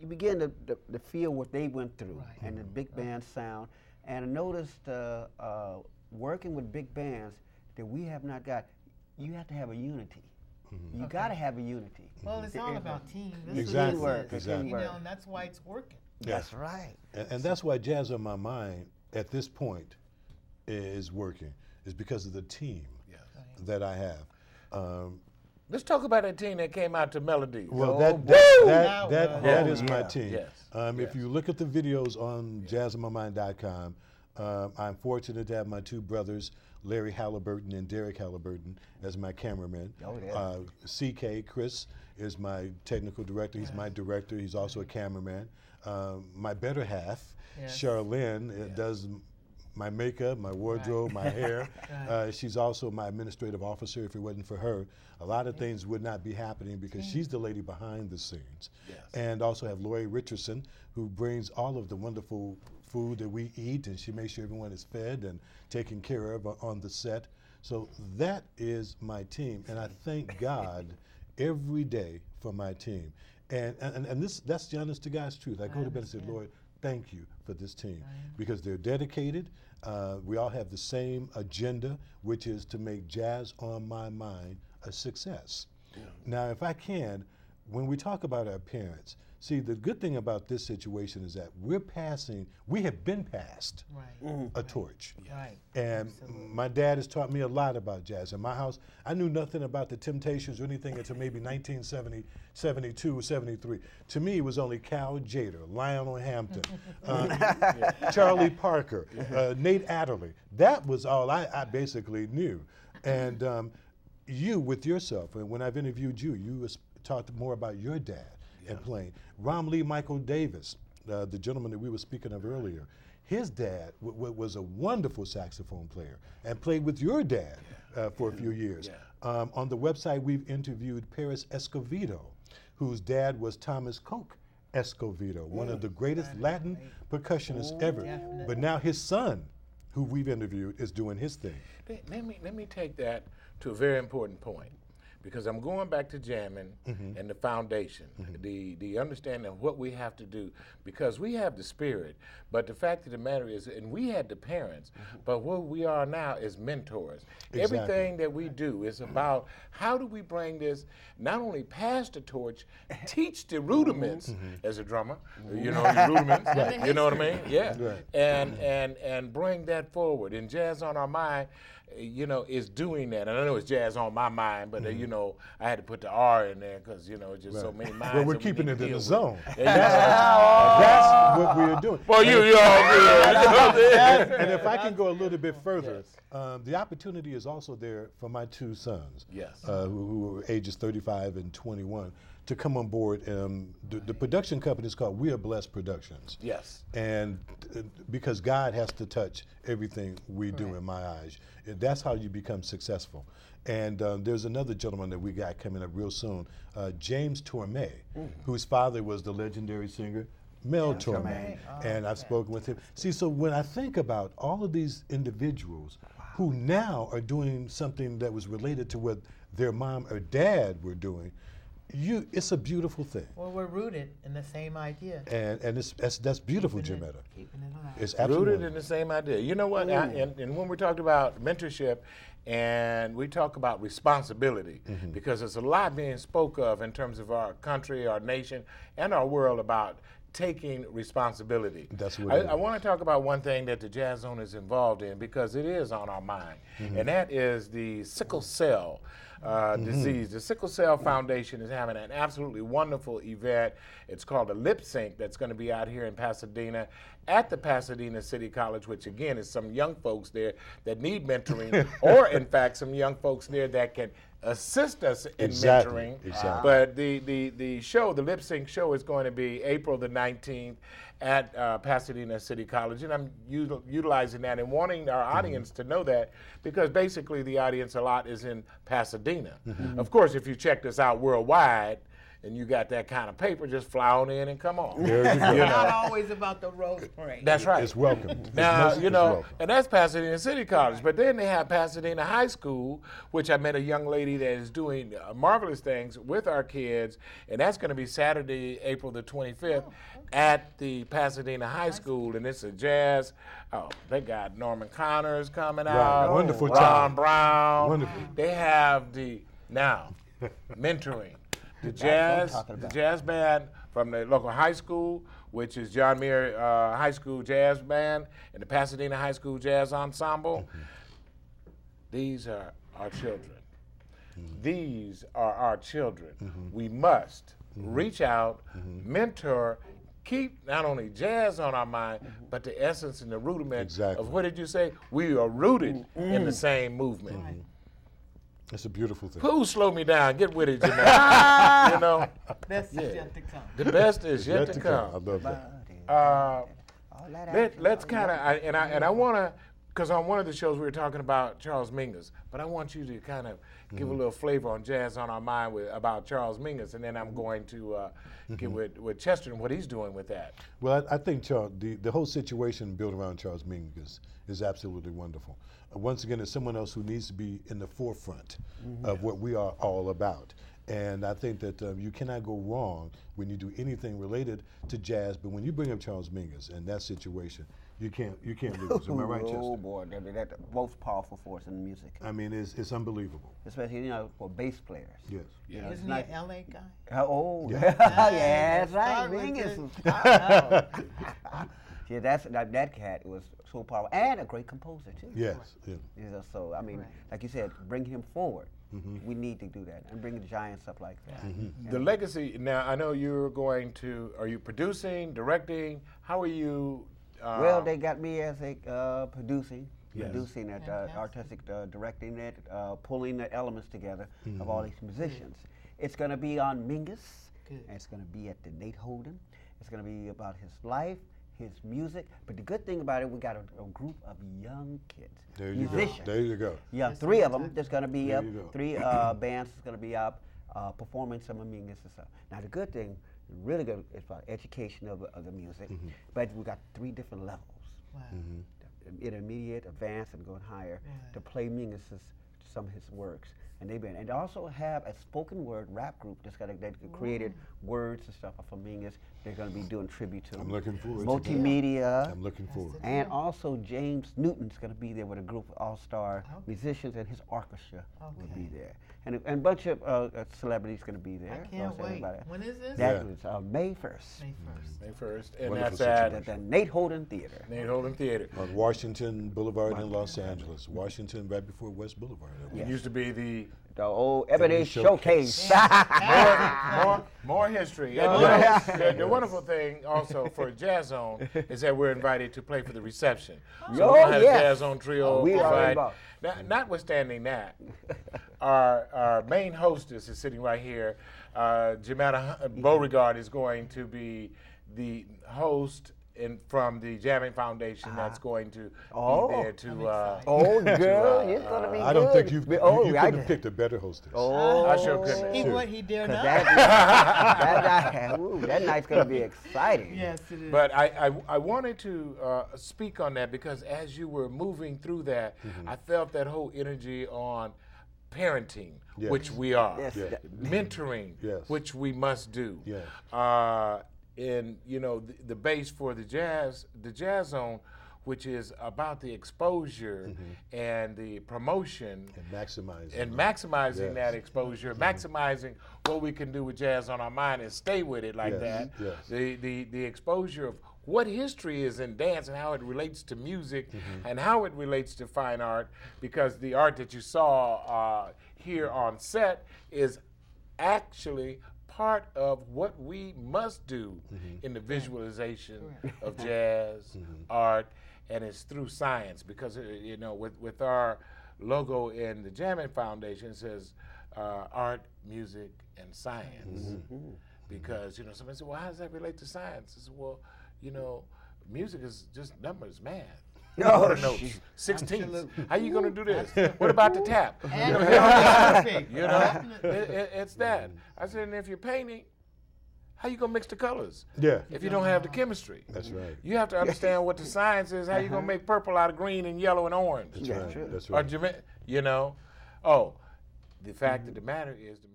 you begin to feel what they went through and the big band sound. And I noticed working with big bands that we have not got, you have to have a unity. You got to have a unity. Well, it's all about team. This Exactly. Teamwork. Exactly. You know, and that's why it's working. That's right. And that's why Jazz on My Mind at this point is working, is because of the team that I have. Let's talk about that team that came out to Melodies. Well, That that is my team. Yes. If you look at the videos on JazzOnMyMind.com, I'm fortunate to have my two brothers, Larry Halliburton and Derek Halliburton, as my cameramen. CK, Chris, is my technical director. He's my director. He's also a cameraman. My better half, Charlene, does my makeup, my wardrobe, my hair. She's also my administrative officer. If it wasn't for her, a lot of things would not be happening because she's the lady behind the scenes. And also have Lori Richardson, who brings all of the wonderful food that we eat, and she makes sure everyone is fed and taken care of on the set. So that is my team, and I thank God every day for my team. And that's the honest to God's truth. I go to bed and say, Lord, thank you for this team, because they're dedicated. We all have the same agenda, which is to make Jazz on My Mind a success. Now, if I can, when we talk about our parents, see, the good thing about this situation is that we have been passed a torch. And my dad has taught me a lot about jazz. In my house, I knew nothing about the Temptations or anything until maybe 1970, 72, 73. To me, it was only Cal Jader, Lionel Hampton, Charlie Parker, Nate Adderley. That was all I basically knew. And you, with yourself, and when I've interviewed you, you talked more about your dad and playing. Lee Michael Davis, the gentleman that we were speaking of earlier, his dad was a wonderful saxophone player and played with your dad for a few years. On the website, we've interviewed Paris Escovedo, whose dad was Thomas Coke Escovedo, one of the greatest Latin percussionists ever. But now his son, who we've interviewed, is doing his thing. Let me take that to a very important point, because I'm going back to jamming and the foundation, the understanding of what we have to do, because we have the spirit, but the fact of the matter is, and we had the parents, but what we are now is mentors. Everything that we do is about how do we bring this, not only pass the torch, teach the rudiments as a drummer, you know, the rudiments, you know what I mean? Yeah. And bring that forward. And Jazz on Our Mind, you know, is doing that. And I know it's Jazz on My Mind, but you know, I had to put the R in there because, you know, it's just so many minds. Well, we're keeping it in the zone. That's what we're doing. Well, you all good. And if I can go a little bit further, the opportunity is also there for my two sons, who are ages 35 and 21, to come on board. The production company is called We Are Blessed Productions. And because God has to touch everything we do, in my eyes. That's how you become successful. And there's another gentleman that we got coming up real soon, James Torme, whose father was the legendary singer Mel Torme. And I've spoken with him. See, so when I think about all of these individuals who now are doing something that was related to what their mom or dad were doing, it's a beautiful thing. Well, we're rooted in the same idea. And that's beautiful, Jametta. Keeping it alive. It's absolutely rooted in the same idea. You know what? And when we talked about mentorship, and we talk about responsibility, because there's a lot being spoke of in terms of our country, our nation, and our world about taking responsibility. That's what I want to talk about one thing that the Jazz Zone is involved in, because it is on our mind, and that is the sickle cell disease. The Sickle Cell Foundation is having an absolutely wonderful event. It's called a Lip Sync, that's going to be out here in Pasadena at the Pasadena City College, which again is some young folks there that need mentoring, or in fact some young folks there that can assist us in mentoring. But the show, the Lip Sync show, is going to be April the 19th at Pasadena City College, and I'm utilizing that and wanting our audience to know that, because basically the audience a lot is in Pasadena. Of course, if you check this out worldwide, and you got that kind of paper, just fly on in and come on. There you It's go. not always about the rose parade. That's right. It's welcome. Now, It's you know, welcome. and that's Pasadena City College. But then they have Pasadena High School, which I met a young lady that is doing marvelous things with our kids, and that's going to be Saturday, April the 25th at the Pasadena High School, and it's a jazz. Oh, they got Norman Connors coming out. Wonderful Ron time. Brown. Wonderful. They have now mentoring. The jazz band from the local high school, which is John Muir High School Jazz Band and the Pasadena High School Jazz Ensemble. These are our children. These are our children. We must reach out, mentor, keep not only jazz on our mind, but the essence and the rudiment of, what did you say? We are rooted in the same movement. It's a beautiful thing. Please slow me down. Get with it, Jamel. You know, Best is yet to come. the best is yet to come. I love that. Let's kind of, and I want to, because on one of the shows we were talking about Charles Mingus, but I want you to kind of give a little flavor on Jazz on Our Mind about Charles Mingus, and then I'm going to get with Chester and what he's doing with that. Well, I think Charles, the whole situation built around Charles Mingus is absolutely wonderful. Once again, it's someone else who needs to be in the forefront of what we are all about. And I think that you cannot go wrong when you do anything related to jazz, but when you bring up Charles Mingus and that situation, you can't lose. Am I right, Chester? Oh boy, that's the most powerful force in music. I mean, it's unbelievable. Especially, for bass players. Yes. You know, it's Isn't he an LA guy? Oh, yeah, that's right. Mingus. Yeah, that cat was so powerful and a great composer too. Yes. Yeah. You know, so I mean, like you said, bring him forward. We need to do that and bring the giants up like that. The legacy. Now I know you're going to. Are you producing, directing? How are you? Well, they got me as a producing it, Fantastic. artistic directing it, pulling the elements together of all these musicians. It's going to be on Mingus. Good. And it's going to be at the Nate Holden. It's going to be about his life, his music. But the good thing about it, we got a group of young kids, There you musicians. go. There you go. Yeah, three of them. There's going to be There up. you go. Three bands is going to be up performing some of Mingus and stuff. Now the good thing, really good, is about education of the music. But we got 3 different levels: Wow. intermediate, advanced, and going higher to play some of his works. And they also have a spoken word rap group that created words and stuff for Mingus. They're going to be doing tribute to him. I'm looking forward to multimedia. I'm looking forward. And also James Newton's going to be there with a group of all-star musicians, and his orchestra will be there. And a bunch of celebrities going to be there. I can't wait. When is this? That is May 1st. May 1st. May 1st, and Wonderful that's at At the Nate Holden Theater. Nate Holden Theater. On Washington Boulevard in Los Angeles. Washington, right before West Boulevard. It used to be the The old Ebony Showcase. more history. And the wonderful thing also for JazzZone is that we're invited to play for the reception. So we're going to have a JazzZone trio. We are provide. involved. Notwithstanding that, our main hostess is sitting right here. Jemetta Beauregard is going to be the host from the Jamming Foundation that's going to be there to. Oh, girl, it's going to be good. I don't think you couldn't I have picked a better hostess. I sure couldn't. He dare not. That night's going to be exciting. Yes, it is. But I wanted to speak on that because as you were moving through that, I felt that whole energy on parenting, which we are, Yes. mentoring, which we must do. Yes. And the base for the JazzZone, which is about the exposure and the promotion And maximizing. that exposure, maximizing what we can do with Jazz on Our Mind and stay with it like that. Yes. The exposure of what history is in dance and how it relates to music and how it relates to fine art, because the art that you saw here on set is actually part of what we must do in the visualization of jazz, art, and it's through science, because with our logo in the Jamming Foundation, it says art, music, and science. Because somebody said, well, how does that relate to science? I said, well, music is just numbers, math. No, notes, 16ths. How you gonna do this? What about the tap? And It's that. I said, and if you're painting, how you gonna mix the colors? Yeah. If you don't have the chemistry. That's right. You have to understand what the science is. How you gonna make purple out of green and yellow and orange? That's right. True. That's right. Or, you know, oh, the fact of the matter is the